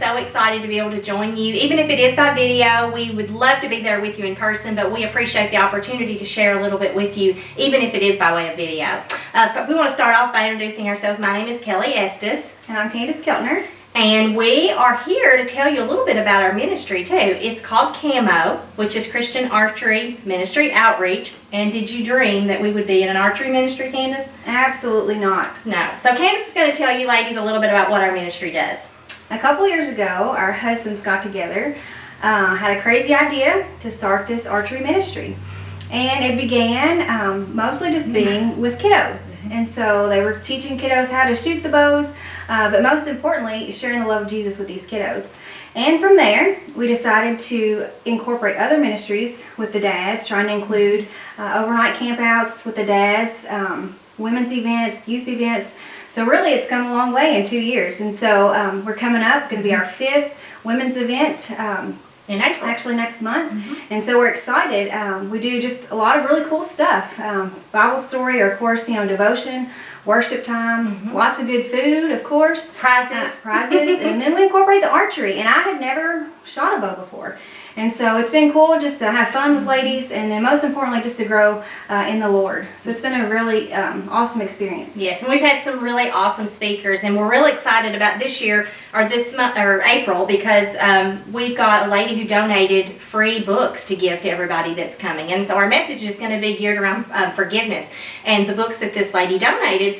so excited to be able to join you. Even if it is by video, we would love to be there with you in person, but we appreciate the opportunity to share a little bit with you, even if it is by way of video. But we want to start off by introducing ourselves. My name is Kelly Estes. And I'm Candace Keltner. And we are here to tell you a little bit about our ministry too. It's called CAMO, which is Christian Archery Ministry Outreach. And did you dream that we would be in an archery ministry, Candace? Absolutely not. No. So Candace is going to tell you ladies a little bit about what our ministry does. A couple years ago, our husbands got together, had a crazy idea to start this archery ministry. And it began mostly just being with kiddos. And so they were teaching kiddos how to shoot the bows, but most importantly, sharing the love of Jesus with these kiddos. And from there, we decided to incorporate other ministries with the dads, trying to include overnight campouts with the dads, women's events, youth events. So really, it's come a long way in 2 years. And so we're coming up, going to be our 5th women's event. In April. Actually next month. And so we're excited. We do just a lot of really cool stuff. Bible story, or of course, devotion, worship time, lots of good food, of course. Prizes. And then we incorporate the archery. And I had never shot a bow before. And so it's been cool just to have fun with ladies, and then most importantly, just to grow in the Lord. So it's been a really awesome experience. Yes, and we've had some really awesome speakers, and we're really excited about this year, or this month, or April, because we've got a lady who donated free books to give to everybody that's coming. And so our message is going to be geared around forgiveness. And the books that this lady donated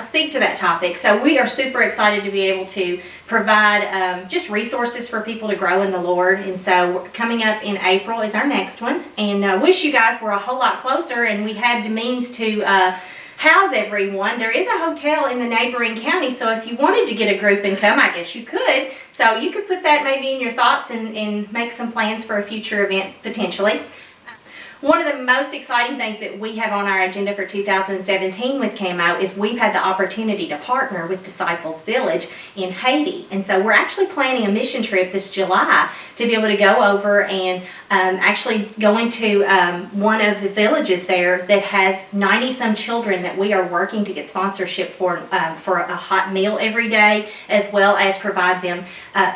speak to that topic. So we are super excited to be able to provide just resources for people to grow in the Lord. And so coming up in April is our next one. And wish you guys were a whole lot closer and we had the means to house everyone. There is a hotel in the neighboring county, so if you wanted to get a group and come, I guess you could. So you could put that maybe in your thoughts and make some plans for a future event potentially. One of the most exciting things that we have on our agenda for 2017 with CAMO is we've had the opportunity to partner with Disciples Village in Haiti. And so we're actually planning a mission trip this July to be able to go over and actually go into one of the villages there that has 90-some children that we are working to get sponsorship for a hot meal every day, as well as provide them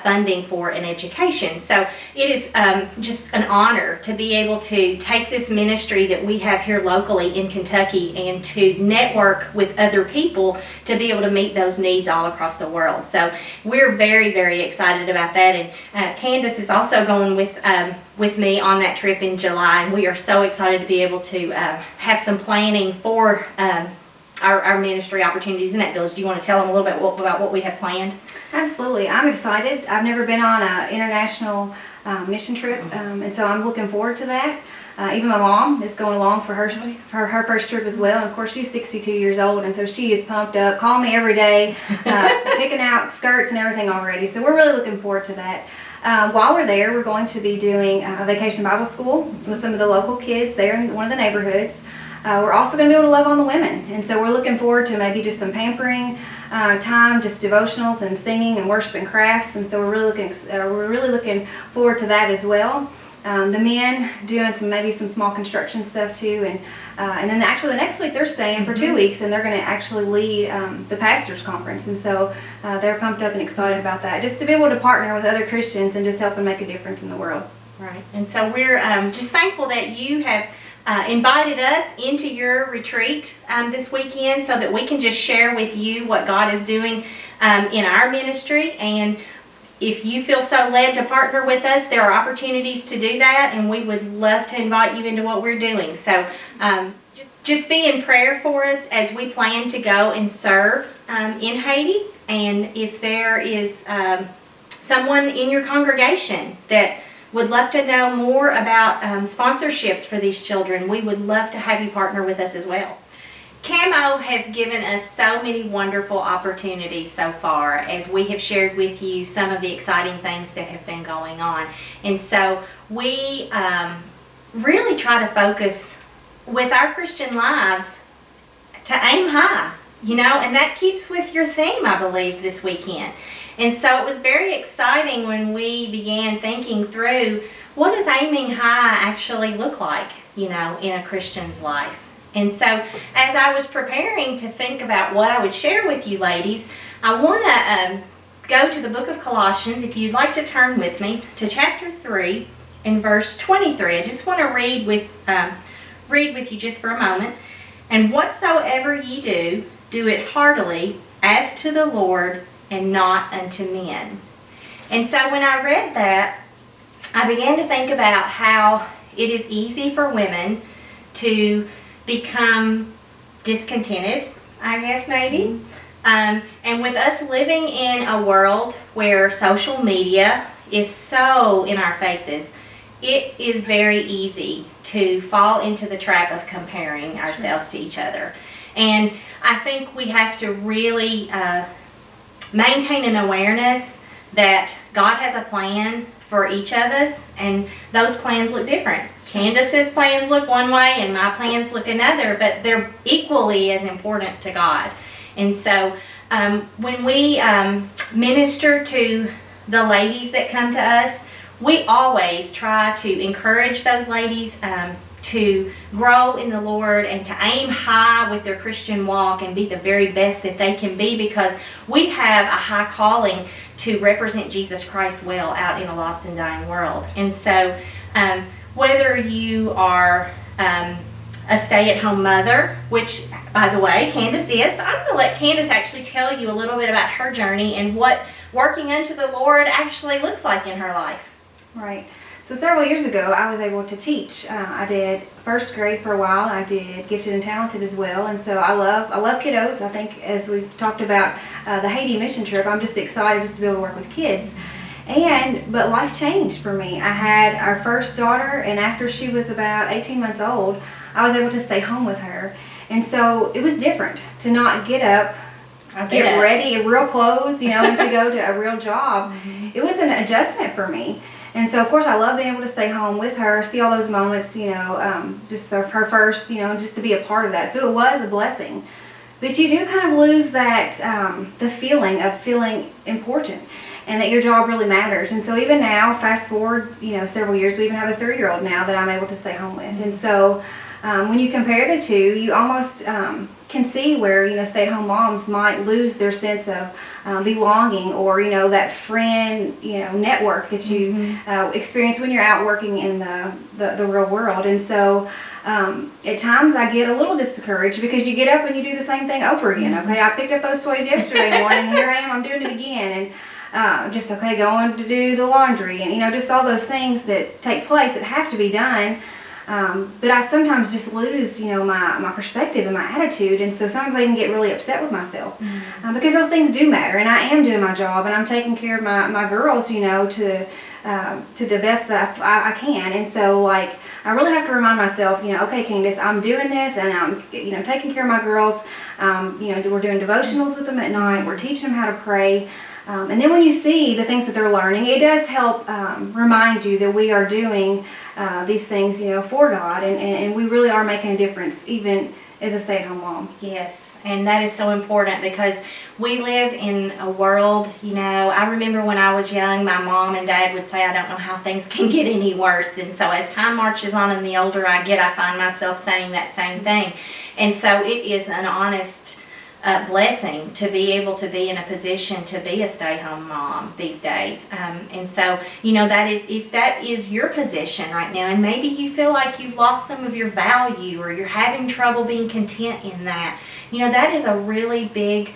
funding for an education. So it is just an honor to be able to take this ministry that we have here locally in Kentucky and to network with other people to be able to meet those needs all across the world. So we're very, very excited about that. And Candace is also going with me on that trip in July, and we are so excited to be able to have some planning for our ministry opportunities in that village. Do you want to tell them a little bit about what we have planned? Absolutely. I'm excited. I've never been on an international mission trip, and so I'm looking forward to that. Even my mom is going along for her first trip as well. And of course, she's 62 years old, and so she is pumped up. Call me every day, picking out skirts and everything already. So we're really looking forward to that. While we're there, we're going to be doing a vacation Bible school with some of the local kids there in one of the neighborhoods. We're also going to be able to love on the women, and so we're looking forward to maybe just some pampering time, just devotionals and singing and worship and crafts. And so we're really looking forward to that as well. The men doing maybe some small construction stuff too, and then actually the next week they're staying for 2 weeks, and they're going to actually lead the pastors conference, and so they're pumped up and excited about that, just to be able to partner with other Christians and just help them make a difference in the world. Right, and so we're just thankful that you have invited us into your retreat this weekend so that we can just share with you what God is doing in our ministry. And if you feel so led to partner with us, there are opportunities to do that, and we would love to invite you into what we're doing. So just be in prayer for us as we plan to go and serve in Haiti. And if there is someone in your congregation that would love to know more about sponsorships for these children, we would love to have you partner with us as well. CAMO has given us so many wonderful opportunities so far, as we have shared with you some of the exciting things that have been going on. And so we really try to focus with our Christian lives to aim high, and that keeps with your theme, I believe, this weekend. And so it was very exciting when we began thinking through, what does aiming high actually look like, in a Christian's life? And so as I was preparing to think about what I would share with you ladies, I want to go to the book of Colossians, if you'd like to turn with me, to chapter 3 and verse 23. I just want to read with you just for a moment. And whatsoever ye do, do it heartily, as to the Lord, and not unto men. And so when I read that, I began to think about how it is easy for women to become discontented, I guess maybe. And with us living in a world where social media is so in our faces, it is very easy to fall into the trap of comparing ourselves to each other. And I think we have to really maintain an awareness that God has a plan for each of us, and those plans look different. Candace's plans look one way and my plans look another, but they're equally as important to God. And so when we minister to the ladies that come to us, we always try to encourage those ladies to grow in the Lord and to aim high with their Christian walk and be the very best that they can be, because we have a high calling to represent Jesus Christ well out in a lost and dying world. And so whether you are a stay-at-home mother, which, by the way, Candace is. I'm going to let Candace actually tell you a little bit about her journey and what working unto the Lord actually looks like in her life. Right. So several years ago, I was able to teach. I did first grade for a while. I did gifted and talented as well. And so I love kiddos. I think, as we've talked about the Haiti mission trip, I'm just excited just to be able to work with kids. But life changed for me. I had our first daughter, and after she was about 18 months old, I was able to stay home with her. And so it was different to not get up, get ready in real clothes, and to go to a real job. It was an adjustment for me. And so, of course, I love being able to stay home with her, see all those moments, just her first, just to be a part of that. So it was a blessing. But you do kind of lose that, the feeling of feeling important and that your job really matters. And so even now, fast forward, several years, we even have a 3-year-old now that I'm able to stay home with. And so when you compare the two, you almost can see where, stay-at-home moms might lose their sense of belonging, or that friend network that you experience when you're out working in the real world. And so at times I get a little discouraged, because you get up and you do the same thing over again. Okay, I picked up those toys yesterday morning, and here I am, I'm doing it again, and going to do the laundry, and just all those things that take place that have to be done. But I sometimes just lose, my perspective and my attitude, and so sometimes I even get really upset with myself, because those things do matter, and I am doing my job, and I'm taking care of my girls, to the best that I can. And so, I really have to remind myself, okay, Candace, I'm doing this, and I'm, taking care of my girls. We're doing devotionals with them at night. We're teaching them how to pray. And then when you see the things that they're learning, it does help remind you that we are doing these things, for God, and we really are making a difference, even as a stay-at-home mom. Yes, and that is so important, because we live in a world, I remember when I was young, my mom and dad would say, I don't know how things can get any worse. And so as time marches on and the older I get, I find myself saying that same thing. And so it is an honest blessing to be able to be in a position to be a stay-home mom these days. And so, if that is your position right now, and maybe you feel like you've lost some of your value, or you're having trouble being content in that, that is a really big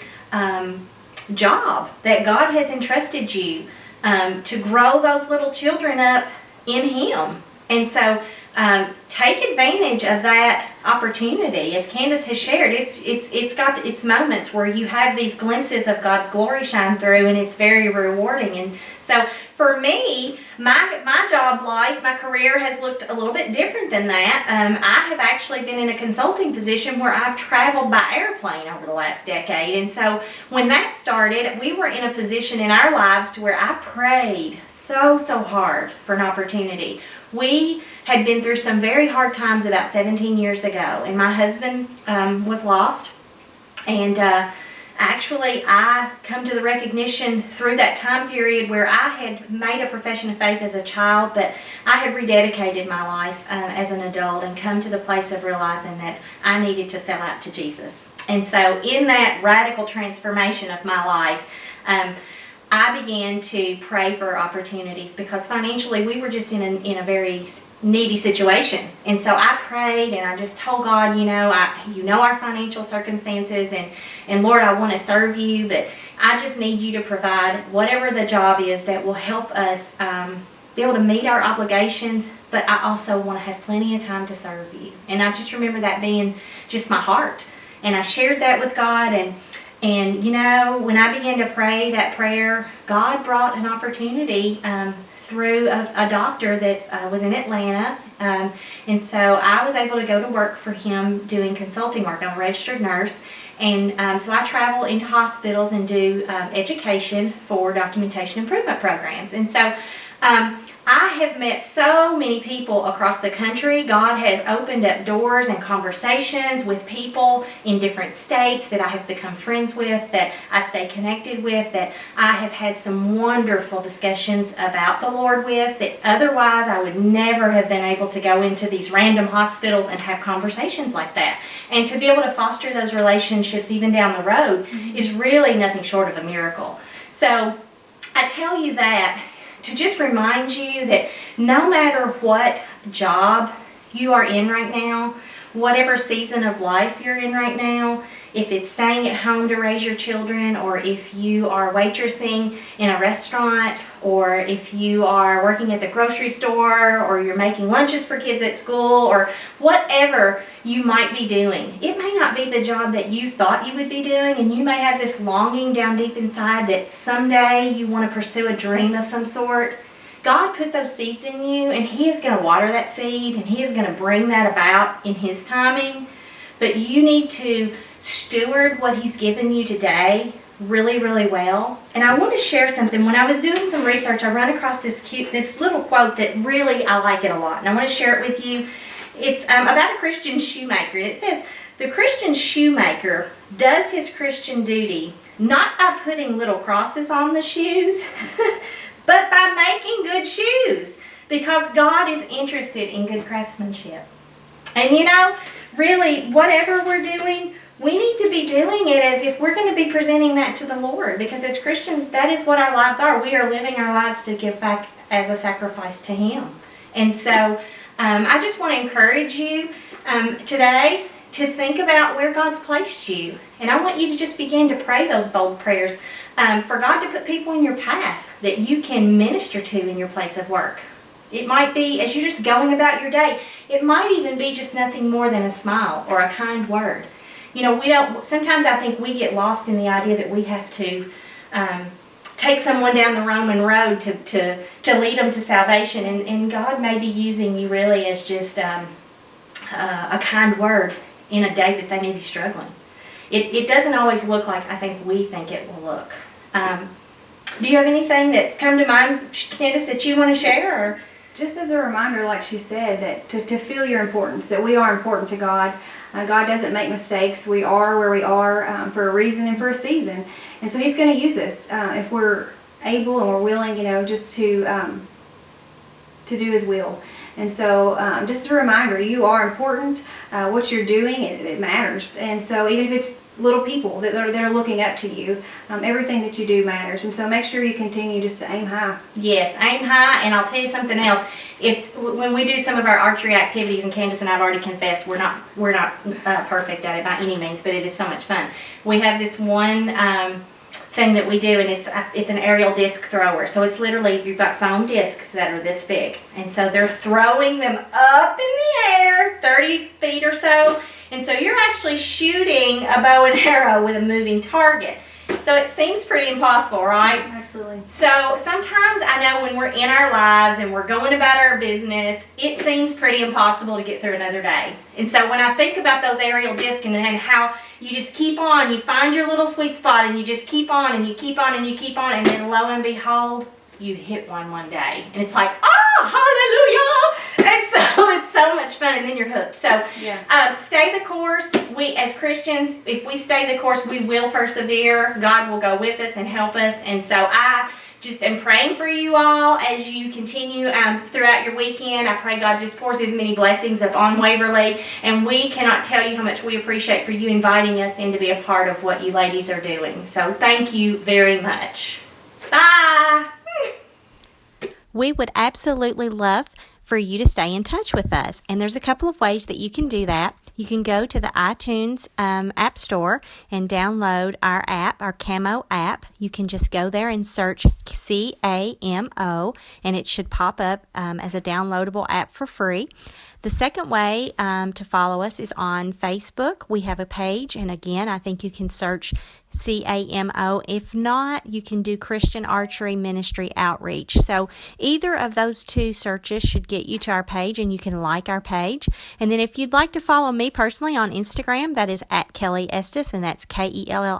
job that God has entrusted you to grow those little children up in Him. And so take advantage of that opportunity. As Candace has shared, it's got its moments where you have these glimpses of God's glory shine through, and it's very rewarding. And so for me, my job life, my career has looked a little bit different than that. I have actually been in a consulting position where I've traveled by airplane over the last decade. And so when that started, we were in a position in our lives to where I prayed so hard for an opportunity. We had been through some very hard times about 17 years ago, and my husband was lost. And actually, I come to the recognition through that time period where I had made a profession of faith as a child, but I had rededicated my life as an adult and come to the place of realizing that I needed to sell out to Jesus. And so in that radical transformation of my life, I began to pray for opportunities because financially we were just in a very needy situation. And so I prayed and I just told God, you know our financial circumstances, and Lord, I want to serve you, but I just need you to provide whatever the job is that will help us be able to meet our obligations, but I also want to have plenty of time to serve you. And I just remember that being just my heart. And I shared that with God, and when I began to pray that prayer, God brought an opportunity through a doctor that was in Atlanta. And so I was able to go to work for him doing consulting work. I'm a registered nurse. And so I travel into hospitals and do education for documentation improvement programs. And so I have met so many people across the country. God has opened up doors and conversations with people in different states that I have become friends with, that I stay connected with, that I have had some wonderful discussions about the Lord with, that otherwise I would never have been able to go into these random hospitals and have conversations like that. And to be able to foster those relationships even down the road is really nothing short of a miracle. So I tell you that to just remind you that no matter what job you are in right now, whatever season of life you're in right now, if it's staying at home to raise your children, or if you are waitressing in a restaurant, or if you are working at the grocery store, or you're making lunches for kids at school, or whatever you might be doing, it may not be the job that you thought you would be doing, and you may have this longing down deep inside that someday you want to pursue a dream of some sort. God put those seeds in you, and He is going to water that seed, and He is going to bring that about in His timing. But you need to steward what He's given you today really, really well. And I want to share something. When I was doing some research, I ran across this little quote that really, I like it a lot, and I want to share it with you. It's about a Christian shoemaker, and it says, "The Christian shoemaker does his Christian duty not by putting little crosses on the shoes, but by making good shoes, because God is interested in good craftsmanship." And really, whatever we're doing, we need to be doing it as if we're going to be presenting that to the Lord, because as Christians, that is what our lives are. We are living our lives to give back as a sacrifice to Him. And so I just want to encourage you today to think about where God's placed you. And I want you to just begin to pray those bold prayers for God to put people in your path that you can minister to in your place of work. It might be, as you're just going about your day, it might even be just nothing more than a smile or a kind word. Sometimes I think we get lost in the idea that we have to take someone down the Roman road to lead them to salvation, and God may be using you really as just a kind word in a day that they may be struggling. It doesn't always look like I think we think it will look. Do you have anything that's come to mind, Candace, that you want to share? Or? Just as a reminder, like she said, that to feel your importance, that we are important to God. God doesn't make mistakes. We are where we are for a reason and for a season. And so He's going to use us if we're able and we're willing, just to do His will. And so just a reminder, you are important. What you're doing, it matters. And so even if it's little people that are looking up to you, everything that you do matters. And so make sure you continue just to aim high. Yes, aim high. And I'll tell you something else. When we do some of our archery activities, and Candace and I have already confessed we're not perfect at it by any means, but it is so much fun. We have this one thing that we do, and it's an aerial disc thrower. So it's literally, you've got foam discs that are this big, and so they're throwing them up in the air 30 feet or so, and so you're actually shooting a bow and arrow with a moving target. So it seems pretty impossible, right? Absolutely. So sometimes I know when we're in our lives and we're going about our business, it seems pretty impossible to get through another day. And so when I think about those aerial discs and how you just keep on, you find your little sweet spot and you just keep on and you keep on and you keep on, and then lo and behold, you hit one day. And it's like, oh, hallelujah! And so it's so much fun, and then you're hooked. So stay the course. We, as Christians, if we stay the course, we will persevere. God will go with us and help us. And so I just am praying for you all as you continue throughout your weekend. I pray God just pours His many blessings upon Waverly. And we cannot tell you how much we appreciate for you inviting us in to be a part of what you ladies are doing. So thank you very much. Bye. We would absolutely love for you to stay in touch with us. And there's a couple of ways that you can do that. You can go to the iTunes App Store and download our app, our Camo app. You can just go there and search CAMO, and it should pop up as a downloadable app for free. The second way to follow us is on Facebook. We have a page, and again, I think you can search CAMO. If not, you can do Christian Archery Ministry Outreach. So either of those two searches should get you to our page, and you can like our page. And then if you'd like to follow me personally on Instagram, that is at Kelly Estes, and that's KELLIESTES.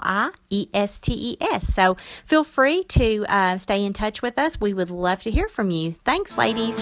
So feel free to stay in touch with us. We would love to hear from you. Thanks, ladies.